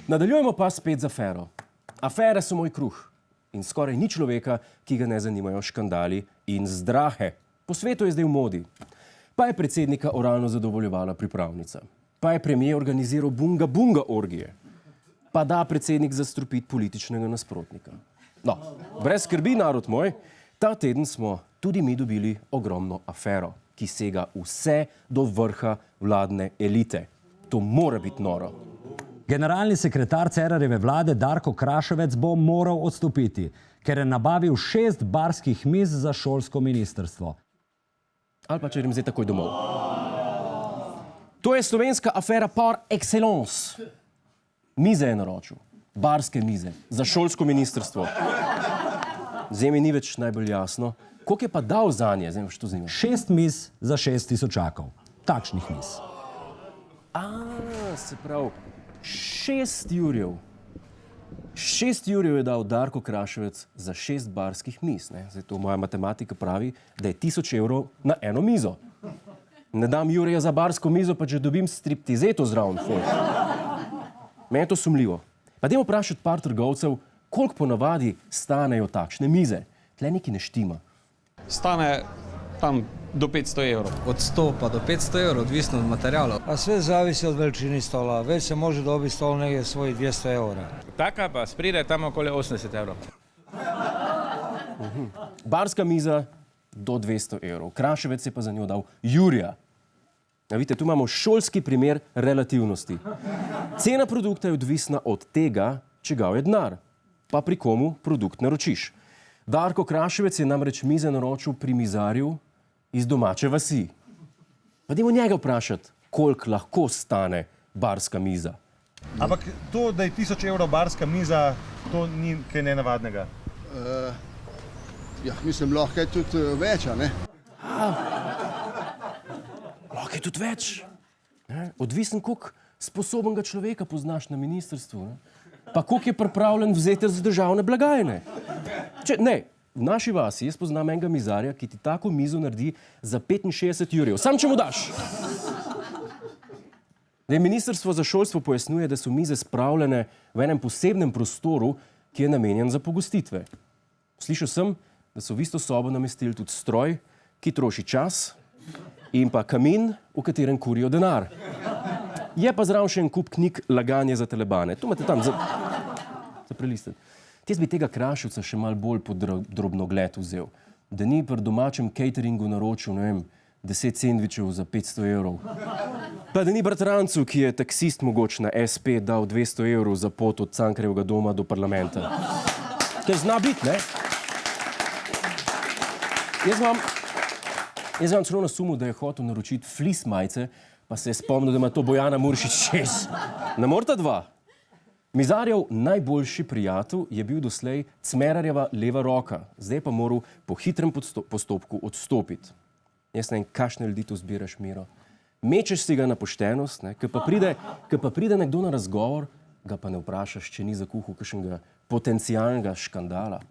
Nadaljujemo pa spet z afero. Afere so moj kruh in skoraj ni človeka, ki ga ne zanimajo škandali in zdrahe. Po svetu je zdaj v modi. Pa je predsednika oralno zadovoljevala pripravnica. Pa je premijer organiziral bunga orgije. Pa da predsednik zastrupiti političnega nasprotnika. No, brez skrbi, narod moj, ta teden smo tudi mi dobili ogromno afero, ki sega vse do vrha vladne elite. To mora biti noro. Generalni sekretar Cerarjeve vlade Darko Kraševec bo moral odstopiti, ker je nabavil 6 barskih miz za šolsko ministrstvo. Ali pa če grem zdaj takoj domov. To je slovenska afera par excellence. Mize je naročil. Barske mize. Za šolsko ministrstvo. Zdaj mi ni več najbolj jasno. Koliko je pa dal zanje? Zdaj me što zanima. 6 miz za 6 tisočakov. Takšnih miz. Se pravi, 6 jurjev. 6 jurjev je dal Darko Kraševec za 6 barskih miz. Zdaj to moja matematika pravi, da je 1000 evrov na eno mizo. Ne dam jurja za barsko mizo, pa če dobim striptizeto zraven. Meni je to sumljivo. Pa dajmo vprašati par trgovcev, koliko ponavadi stanejo takšne mize. Tle nekaj ne štima. Stane tam do 500 evrov. Od 100 pa do 500 evrov, odvisno od materijala. A sve zavisi od veličini stola. Već se može dobiti stol negdje svojih 200 eura. Taka pa spride tam okoli 80 evrov. Barska miza do 200 evrov. Kraševec je pa za njo dal jurja. Vidite, tu imamo šolski primer relativnosti. Cena produkta je odvisna od tega, čigav je denar, pa pri komu produkt naročiš. Darko Kraševec je namreč mize naročil pri mizarju iz domače vasi. Pa dajmo njega vprašati, koliko lahko stane barska miza. Ampak to, da je 1000 evrov barska miza, to ni kaj nenavadnega. Ja, mislim, lahko je tudi več, a ne? Lahko je tudi več. Odvisen, koliko sposobnega človeka poznaš na ministrstvu. Pa koliko je pripravljen vzeti za državne blagajne. V naši vasi jaz poznam enega mizarja, ki ti tako mizo naredi za 65 jurjev. Sam če mu daš. Ministrstvo za šolstvo pojasnjuje, da so mize spravljene v enem posebnem prostoru, ki je namenjen za pogostitve. Slišal sem, da so v isto sobo namestili tudi stroj, ki troši čas, in pa kamin, v katerem kurijo denar. Je pa zraven še en kup knjig Laganje za telebane. To imate tam za prelistati. Jaz bi tega Kraševca še malo bolj pod drobnogled vzel. Da ni pri domačem cateringu naročil, ne vem, 10 sendvičev za 500 evrov. Pa da ni bratrancu, ki je taksist mogoč na SP, dal 200 evrov za pot od Cankarjevega doma do parlamenta. Ker zna biti, ne? Jaz vam celo na sumu, da je hotel naročiti flis majice, pa se je spomnil, da ima to Bojana Muršič 6. Ne morata 2. Mizarjev najboljši prijatelj je bil doslej Cmerarjeva leva roka, zdaj pa moral po hitrem postopku odstopiti. Jaz ne vem, kakšne ljudi tu zbiraš, Miro. Mečeš si ga na poštenost, ko pa pride nekdo na razgovor, ga pa ne vprašaš, če ni zakuhal kakšnega potencialnega škandala.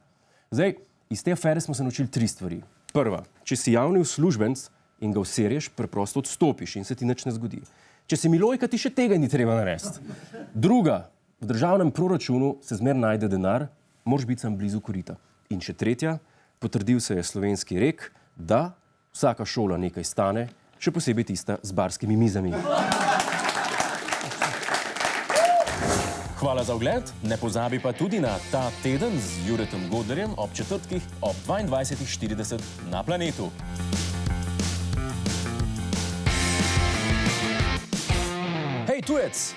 Zdaj, iz te afere smo se naučili 3 stvari. Prva, če si javni uslužbenec in ga userješ, preprosto odstopiš in se ti nič ne zgodi. Če si Milojka, ti še tega ni treba narediti. Druga, v državnem proračunu se zmer najde denar, moraš biti sam blizu korita. In še tretja, potrdil se je slovenski rek, da vsaka šola nekaj stane, še posebej tista z barskimi mizami. Hvala za ogled, ne pozabi pa tudi na Ta teden z Juretom Godlerjem ob četrtkih ob 22:40 na Planetu. Hej tujec!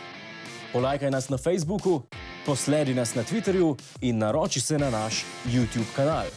Polajkaj nas na Facebooku, posledi nas na Twitterju in naroči se na naš YouTube kanal.